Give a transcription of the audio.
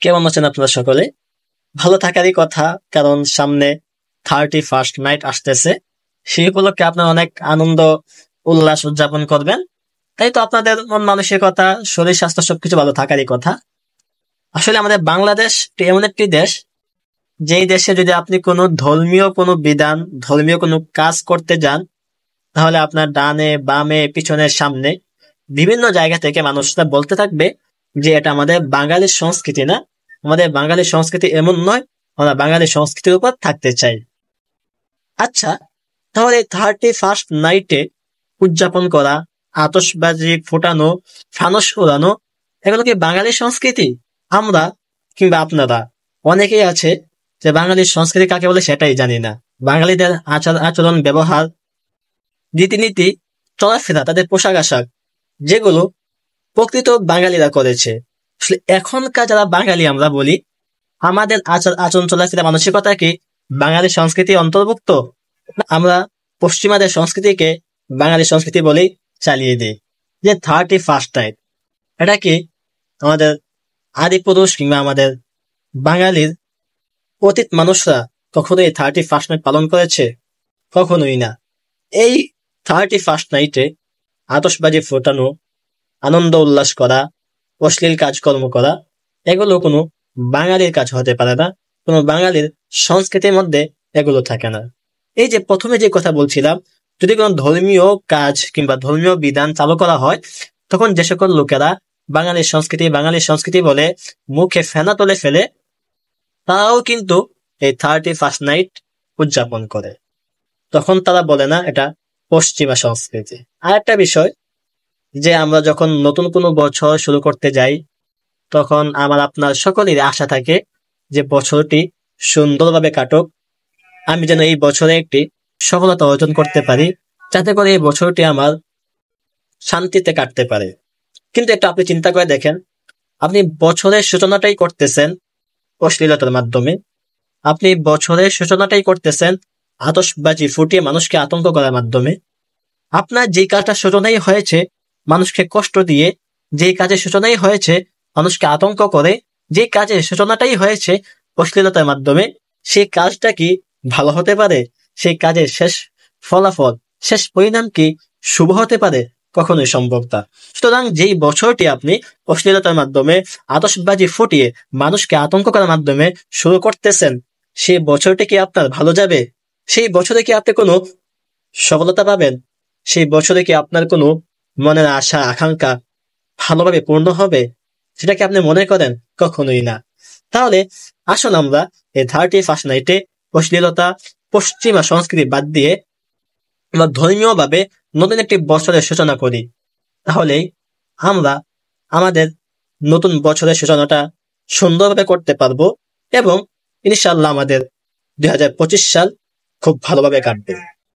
কেমন আছেন আপনারা সকলে? ভালো থাকারই কথা, কারণ সামনে 31st নাইট আসতেছে। সেই উপলক্ষে আপনারা অনেক আনন্দ উল্লাস উদযাপন করবেন। তাই তো আপনাদের মন মানসিকতা, শরীর স্বাস্থ্য সবকিছু ভালো থাকারই কথা। আসলে আমাদের বাংলাদেশ এমন একটি দেশ, যেই দেশে যদি আপনি কোনো ধর্মীয় কোনো বিধান, ধর্মীয় কোনো কাজ করতে যান, তাহলে আপনার ডানে বামে পিছনে সামনে বিভিন্ন জায়গা থেকে মানুষরা বলতে থাকবে যে এটা আমাদের বাঙালির সংস্কৃতি না, আমাদের বাঙালির সংস্কৃতি এমন নয়, আমরা বাঙালির সংস্কৃতির উপর থাকতে চাই। আচ্ছা, তাহলে 31st নাইটে উদযাপন করা, আতশবাজি ফোটানো, ফানস উড়ানো, এগুলো কি বাঙালির সংস্কৃতি? আমরা কিংবা আপনারা অনেকেই আছে যে বাঙালির সংস্কৃতি কাকে বলে সেটাই জানি না। বাঙালিদের আচার আচরণ, ব্যবহার, রীতিনীতি, চলাফেরা, তাদের পোশাক আশাক, যেগুলো প্রকৃত বাঙালিরা করেছে। আসলে এখনকার যারা বাঙালি আমরা বলি, আমাদের আচার আচরণ, চলাফেরা, মানসিকতা কি বাঙালি সংস্কৃতি অন্তর্ভুক্ত? আমরা পশ্চিমাদের সংস্কৃতিকে বাঙালি সংস্কৃতি বলেই চালিয়ে দিই। যে 31st নাইট, এটা কি আমাদের আদি পুরুষ কিংবা আমাদের বাঙালির অতীত মানুষরা কখনোই 31st নাইট পালন করেছে? কখনোই না। এই 31st নাইটে আতশবাজি ফোটানো, আনন্দ উল্লাস করা, অশ্লীল কাজকর্ম করা, এগুলো কোনো বাঙালির কাজ হতে পারে না, কোনো বাঙালির সংস্কৃতির মধ্যে এগুলো থাকে না। এই যে প্রথমে যে কথা বলছিলাম, যদি কোনো ধর্মীয় কাজ কিংবা ধর্মীয় বিধান চালু করা হয়, তখন যে সকল লোকেরা বাঙালির সংস্কৃতি বলে মুখে ফেনা তুলে ফেলে, তারাও কিন্তু এই 31st নাইট উদযাপন করে। তখন তারা বলে না এটা পশ্চিমা সংস্কৃতি। আর একটা বিষয়, যে আমরা যখন নতুন কোনো বছর শুরু করতে যাই, তখন আমার আপনার সকলেরই আশা থাকে যে বছরটি সুন্দরভাবে কাটুক, আমি যেন এই বছরে একটি সফলতা অর্জন করতে পারি, যাতে করে এই বছরটি আমার শান্তিতে কাটতে পারে। কিন্তু একটু আপনি চিন্তা করে দেখেন, আপনি বছরের সূচনাটাই করতেছেন অশ্লীলতার মাধ্যমে, আপনি বছরের সূচনাটাই করতেছেন আতশবাজি ফুটিয়ে মানুষকে আতঙ্ক করার মাধ্যমে। আপনার যে কাজটা সূচনাই হয়েছে মানুষকে কষ্ট দিয়ে, যে কাজের সূচনাই হয়েছে মানুষকে আতঙ্ক করে, যে কাজের সূচনাটাই হয়েছে অশ্লীলতার মাধ্যমে, সেই কাজটা কি ভালো হতে পারে? সেই কাজের শেষ ফলাফল, শেষ পরিণাম কি শুভ হতে পারে? কখনোই সম্ভব না। সুতরাং যেই বছরটি আপনি অশ্লীলতার মাধ্যমে, আতশবাজি ফুটিয়ে মানুষকে আতঙ্ক করার মাধ্যমে শুরু করতেছেন, সেই বছরটি কি আপনার ভালো যাবে? সেই বছরে কি আপনি কোনো সফলতা পাবেন? সেই বছরে কি আপনার কোনো মনের আশা আকাঙ্ক্ষা ভালোভাবে পূর্ণ হবে? সেটা কি আপনি মনে করেন? কখনোই না। তাহলে আসুন আমরা এই 31st নাইটে অশ্লীলতা, পশ্চিমা সংস্কৃতি বাদ দিয়ে আমরা ধর্মীয় ভাবে নতুন একটি বছরের সূচনা করি। তাহলেই আমরা আমাদের নতুন বছরের সূচনাটা সুন্দরভাবে করতে পারবো এবং ইনশাআল্লাহ আমাদের 2025 সাল খুব ভালোভাবে কাটবে।